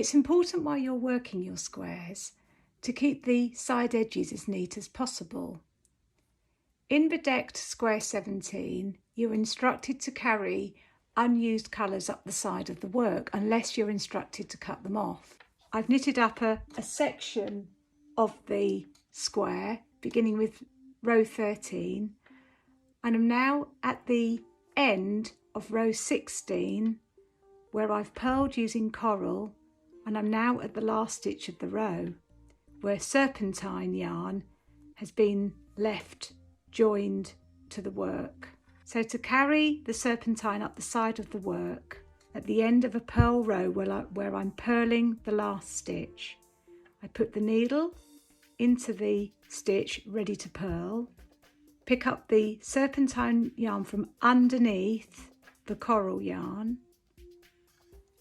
It's important while you're working your squares to keep the side edges as neat as possible. In bedecked square 17, you're instructed to carry unused colours up the side of the work unless you're instructed to cut them off. I've knitted up a section of the square beginning with row 13 and I'm now at the end of row 16 where I've purled using coral, and I'm now at the last stitch of the row where serpentine yarn has been left joined to the work. So to carry the serpentine up the side of the work at the end of a purl row where I'm purling the last stitch, I put the needle into the stitch ready to purl, pick up the serpentine yarn from underneath the coral yarn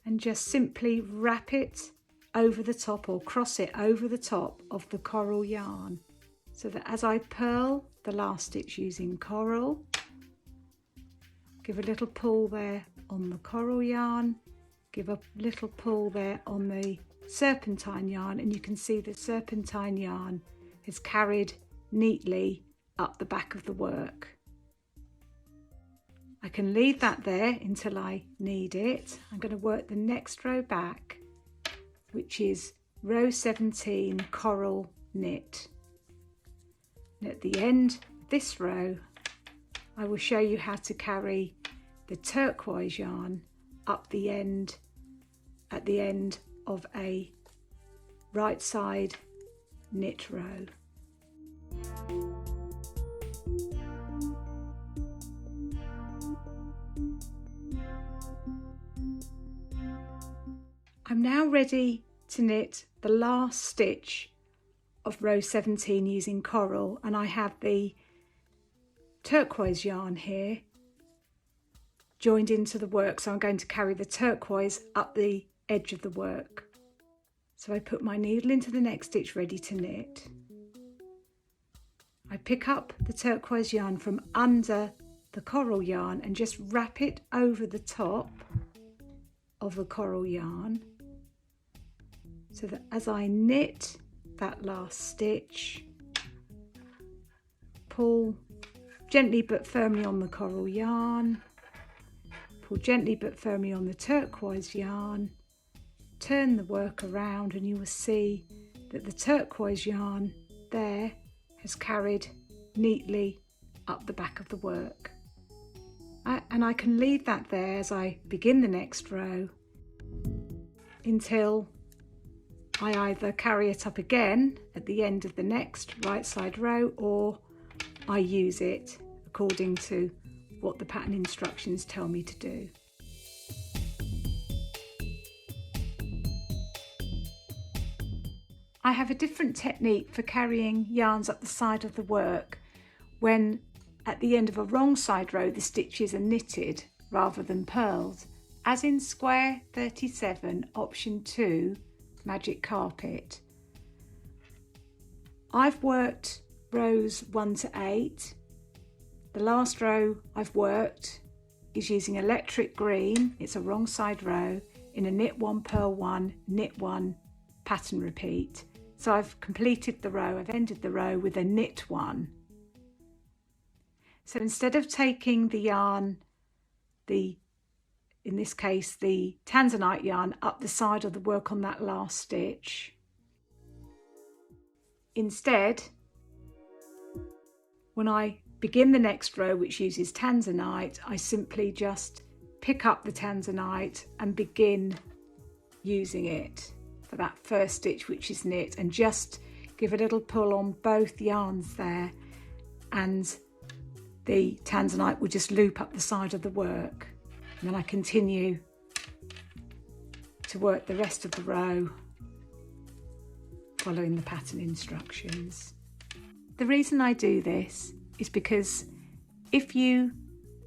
and just simply wrap it over the top or cross it over the top of the coral yarn, so that as I purl the last stitch using coral, give a little pull there on the coral yarn, give a little pull there on the serpentine yarn, and you can see the serpentine yarn is carried neatly up the back of the work. I can leave that there until I need it. I'm going to work the next row back, which is row 17 coral knit. And at the end of this row, I will show you how to carry the turquoise yarn up the end at the end of a right side knit row. I'm now ready to knit the last stitch of row 17 using coral, and I have the turquoise yarn here joined into the work, so I'm going to carry the turquoise up the edge of the work. So I put my needle into the next stitch ready to knit. I pick up the turquoise yarn from under the coral yarn and just wrap it over the top of the coral yarn, so that as I knit that last stitch, pull gently but firmly on the coral yarn, pull gently but firmly on the turquoise yarn, turn the work around, and you will see that the turquoise yarn there has carried neatly up the back of the work. And I can leave that there as I begin the next row until I either carry it up again at the end of the next right side row, or I use it according to what the pattern instructions tell me to do. I have a different technique for carrying yarns up the side of the work when at the end of a wrong side row the stitches are knitted rather than purled, as in square 37 option 2 magic carpet. I've worked rows 1 to 8. The last row I've worked is using electric green, it's a wrong side row, in a knit 1 purl 1 knit 1 pattern repeat. So I've completed the row, I've ended the row with a knit 1. So instead of taking the yarn, in this case the tanzanite yarn, up the side of the work on that last stitch, instead when I begin the next row which uses tanzanite, I simply just pick up the tanzanite and begin using it for that first stitch which is knit, and just give a little pull on both yarns there, and the tanzanite will just loop up the side of the work. And then I continue to work the rest of the row following the pattern instructions. The reason I do this is because if you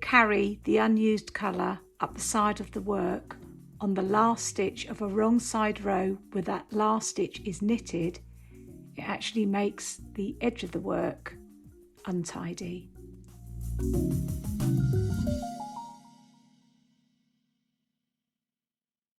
carry the unused colour up the side of the work on the last stitch of a wrong side row where that last stitch is knitted, it actually makes the edge of the work untidy.